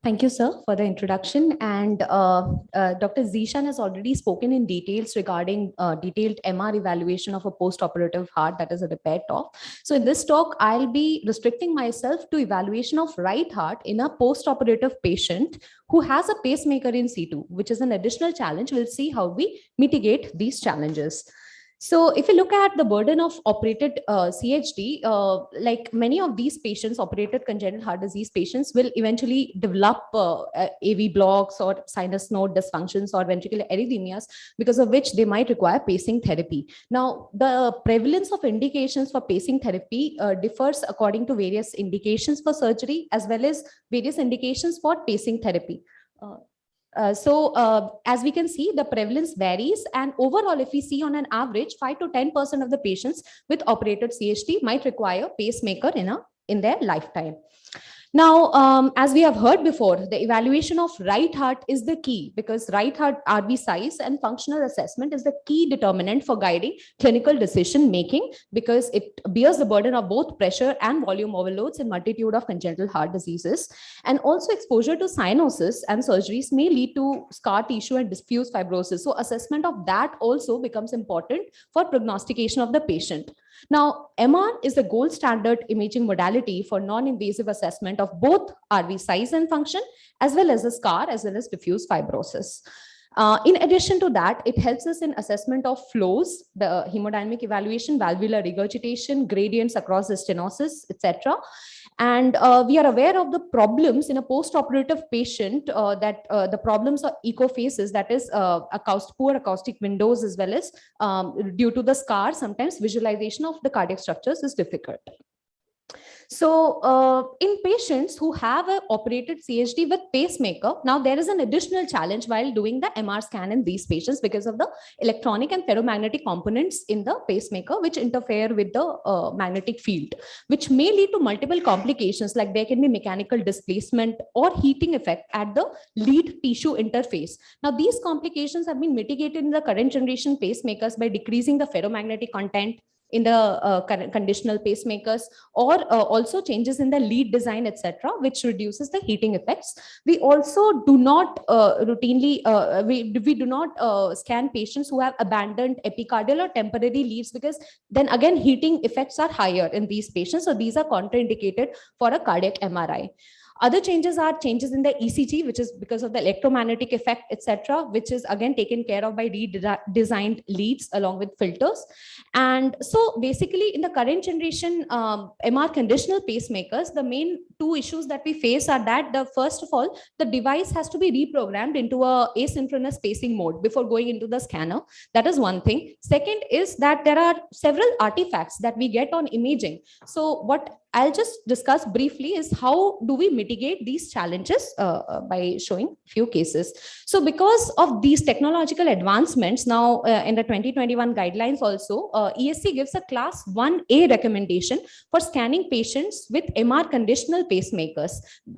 Thank you, sir, for the introduction. And Dr. Zishan has already spoken in details regarding detailed MR evaluation of a post-operative heart, that is a repair talk. So in this talk, I'll be restricting myself to evaluation of right heart in a post-operative patient who has a pacemaker in situ, which is an additional challenge. We'll see how we mitigate these challenges. So if you look at the burden of operated CHD, like many of these patients, operated congenital heart disease patients will eventually develop AV blocks or sinus node dysfunctions or ventricular arrhythmias, because of which they might require pacing therapy. Now, the prevalence of indications for pacing therapy differs according to various indications for surgery as well as various indications for pacing therapy. As we can see, the prevalence varies, and overall, if we see on an average, 5 to 10% of the patients with operated CHD might require pacemaker in their lifetime. Now, as we have heard before, the evaluation of right heart is the key, because right heart RV size and functional assessment is the key determinant for guiding clinical decision making, because it bears the burden of both pressure and volume overloads in multitude of congenital heart diseases. And also exposure to cyanosis and surgeries may lead to scar tissue and diffuse fibrosis. So assessment of that also becomes important for prognostication of the patient. Now, MR is the gold standard imaging modality for non-invasive assessment of both RV size and function, as well as a scar, as well as diffuse fibrosis. In addition to that, it helps us in assessment of flows, the hemodynamic evaluation, valvular regurgitation, gradients across the stenosis, etc. And we are aware of the problems in a post-operative patient, that the problems are echo phases, that is poor acoustic windows, as well as due to the scar, sometimes visualization of the cardiac structures is difficult. So in patients who have an operated CHD with pacemaker, now there is an additional challenge while doing the MR scan in these patients because of the electronic and ferromagnetic components in the pacemaker, which interfere with the magnetic field, which may lead to multiple complications, like there can be mechanical displacement or heating effect at the lead tissue interface. Now, these complications have been mitigated in the current generation pacemakers by decreasing the ferromagnetic content in the conditional pacemakers, or also changes in the lead design, etc., which reduces the heating effects. We also do not routinely we do not scan patients who have abandoned epicardial or temporary leads, because then again heating effects are higher in these patients, so these are contraindicated for a cardiac MRI. Other changes are changes in the ECG, which is because of the electromagnetic effect, etc., which is again taken care of by redesigned leads along with filters. And so basically in the current generation MR conditional pacemakers, the main two issues that we face are that first of all, the device has to be reprogrammed into a asynchronous pacing mode before going into the scanner. That is one thing. Second is that there are several artifacts that we get on imaging. So what I'll just discuss briefly is how do we mitigate these challenges by showing a few cases. So because of these technological advancements, now in the 2021 guidelines also, ESC gives a class 1A recommendation for scanning patients with MR conditional pacemakers.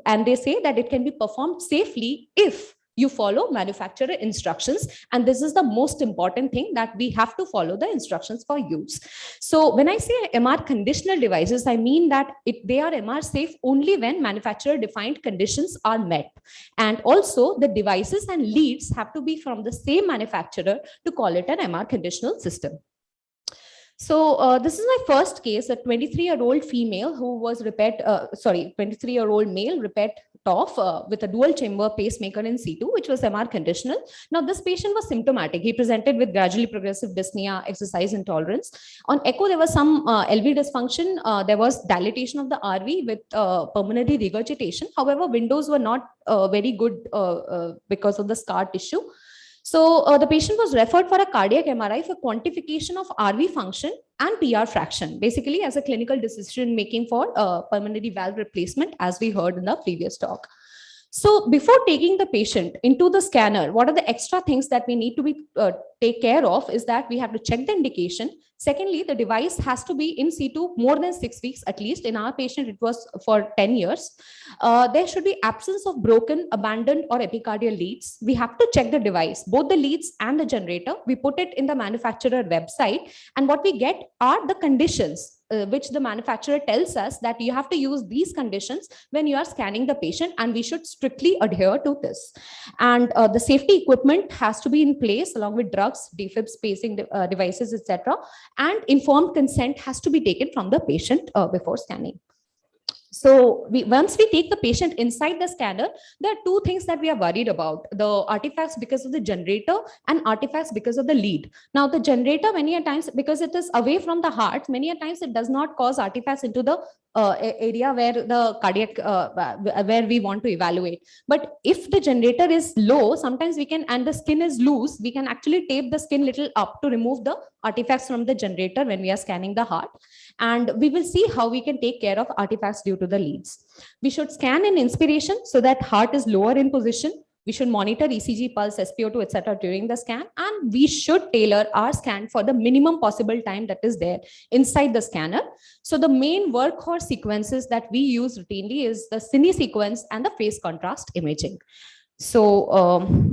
And they say that it can be performed safely if you follow manufacturer instructions. And this is the most important thing, that we have to follow the instructions for use. So when I say MR conditional devices, I mean that they are MR safe only when manufacturer defined conditions are met. And also the devices and leads have to be from the same manufacturer to call it an MR conditional system. So this is my first case, a 23-year-old female who was 23-year-old male repaired TOF with a dual chamber pacemaker in situ, which was MR conditional. Now, this patient was symptomatic. He presented with gradually progressive dyspnea, exercise intolerance. On echo, there was some LV dysfunction. There was dilatation of the RV with pulmonary regurgitation. However, windows were not very good because of the scar tissue. So the patient was referred for a cardiac MRI for quantification of RV function and PR fraction, basically as a clinical decision making for pulmonary valve replacement, as we heard in the previous talk. So before taking the patient into the scanner, what are the extra things that we need to be take care of is that we have to check the indication. Secondly, the device has to be in situ more than 6 weeks at least. In our patient, it was for 10 years. There should be absence of broken, abandoned, or epicardial leads. We have to check the device, both the leads and the generator. We put it in the manufacturer website, and what we get are the conditions which the manufacturer tells us that you have to use these conditions when you are scanning the patient, and we should strictly adhere to this. And the safety equipment has to be in place along with drugs, defib spacing devices, etc. And informed consent has to be taken from the patient before scanning. So once we take the patient inside the scanner, there are two things that we are worried about: the artifacts because of the generator and artifacts because of the lead. Now, the generator, many a times, because it is away from the heart, many a times it does not cause artifacts into the area where the cardiac, where we want to evaluate. But if the generator is low, sometimes we can, and the skin is loose, we can actually tape the skin little up to remove the artifacts from the generator when we are scanning the heart. And we will see how we can take care of artifacts due to the leads. We should scan in inspiration so that heart is lower in position. We should monitor ECG, pulse, SpO2, etc. during the scan, and we should tailor our scan for the minimum possible time that is there inside the scanner. So the main workhorse sequences that we use routinely is the cine sequence and the phase contrast imaging. So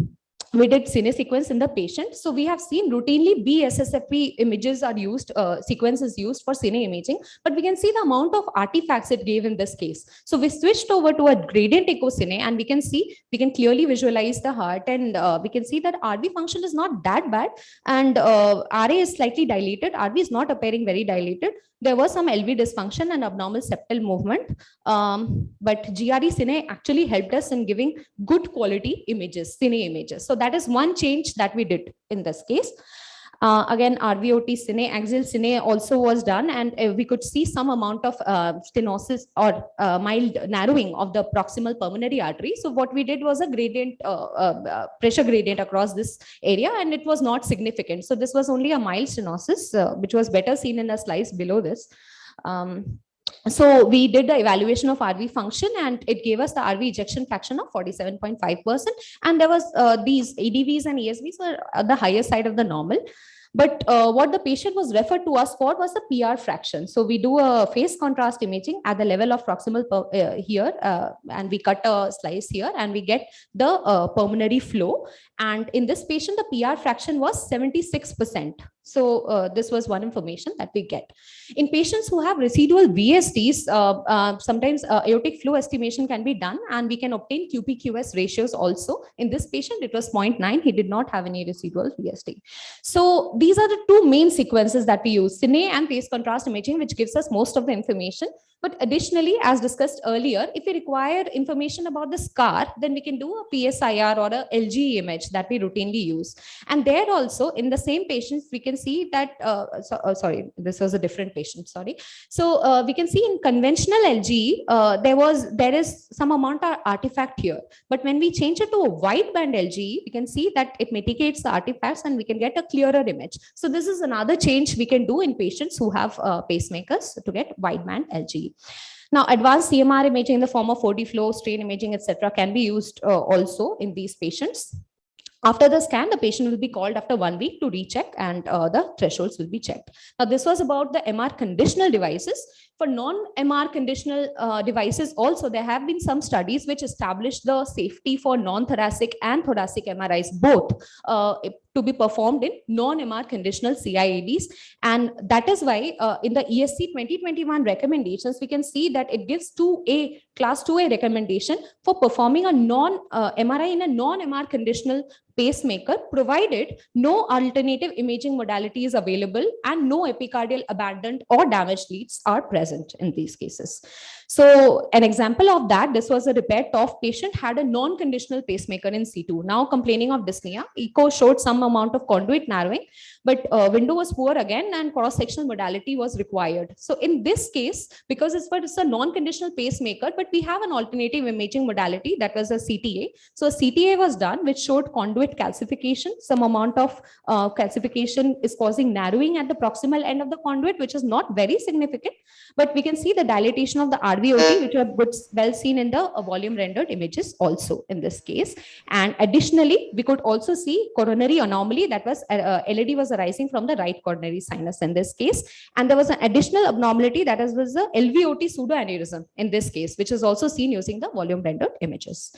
we did cine sequence in the patient. So we have seen routinely BSSFP images are used, sequence is used for cine imaging, but we can see the amount of artifacts it gave in this case. So we switched over to a gradient echo cine, and we can see, we can clearly visualize the heart, and we can see that RV function is not that bad, and RA is slightly dilated. RV is not appearing very dilated. There was some LV dysfunction and abnormal septal movement, but GRE cine actually helped us in giving good quality images, cine images. So that is one change that we did in this case. Again, RVOT cine, axial cine also was done, and we could see some amount of stenosis or mild narrowing of the proximal pulmonary artery. So what we did was a gradient, pressure gradient across this area, and it was not significant. So this was only a mild stenosis, which was better seen in a slice below this. So we did the evaluation of RV function, and it gave us the RV ejection fraction of 47.5%. And there was these ADVs and ESVs were at the higher side of the normal. But what the patient was referred to us for was the PR fraction. So we do a phase contrast imaging at the level of proximal here, and we cut a slice here, and we get the pulmonary flow. And in this patient, the PR fraction was 76%. So this was one information that we get. In patients who have residual VSDs, sometimes aortic flow estimation can be done, and we can obtain QPQS ratios also. In this patient, it was 0.9. He did not have any residual VSD. So these are the two main sequences that we use, cine and phase contrast imaging, which gives us most of the information. But additionally, as discussed earlier, if we require information about the scar, then we can do a PSIR or a LG image that we routinely use. And there also, in the same patients, we can see that, sorry, this was a different patient, sorry. So we can see in conventional LG, there is some amount of artifact here. But when we change it to a wideband LG, we can see that it mitigates the artifacts and we can get a clearer image. So this is another change we can do in patients who have pacemakers to get wideband LG. Now, advanced CMR imaging in the form of 4D flow, strain imaging, etc., can be used also in these patients. After the scan, the patient will be called after 1 week to recheck, and the thresholds will be checked. Now, this was about the MR conditional devices. For non-MR conditional devices also, there have been some studies which establish the safety for non-thoracic and thoracic MRIs both to be performed in non-MR conditional CIEDs. And that is why in the ESC 2021 recommendations, we can see that it gives class 2A recommendation for performing a MRI in a non-MR conditional pacemaker, provided no alternative imaging modality is available and no epicardial abandoned or damaged leads are present in these cases. So an example of that, this was a repair TOF patient, had a non-conditional pacemaker in C2, now complaining of dyspnea. Echo showed some amount of conduit narrowing, but window was poor again, and cross-sectional modality was required. So in this case, because it's a non-conditional pacemaker, but we have an alternative imaging modality, that was a CTA. So a CTA was done, which showed conduit calcification. Some amount of calcification is causing narrowing at the proximal end of the conduit, which is not very significant, but we can see the dilatation of the RVOT, which are well seen in the volume rendered images also in this case. And additionally, we could also see coronary anomaly, that was LED was arising from the right coronary sinus in this case. And there was an additional abnormality, that was the LVOT pseudoaneurysm in this case, which is also seen using the volume rendered images.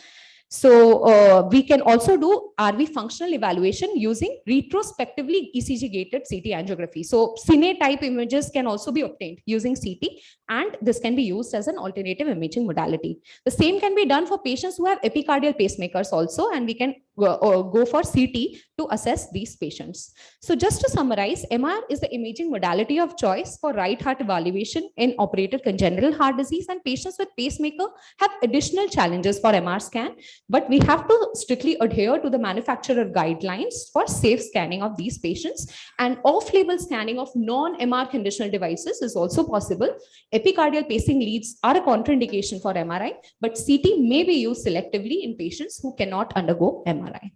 So we can also do RV functional evaluation using retrospectively ECG gated CT angiography. So cine type images can also be obtained using CT, and this can be used as an alternative imaging modality. The same can be done for patients who have epicardial pacemakers also, and we can go for CT to assess these patients. So just to summarize, MR is the imaging modality of choice for right heart evaluation in operated congenital heart disease, and patients with pacemaker have additional challenges for MR scan, but we have to strictly adhere to the manufacturer guidelines for safe scanning of these patients, and off-label scanning of non-MR conditional devices is also possible. Epicardial pacing leads are a contraindication for MRI, but CT may be used selectively in patients who cannot undergo MRI.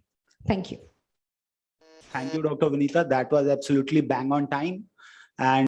Thank you. Thank you, Dr. Vinita. That was absolutely bang on time. And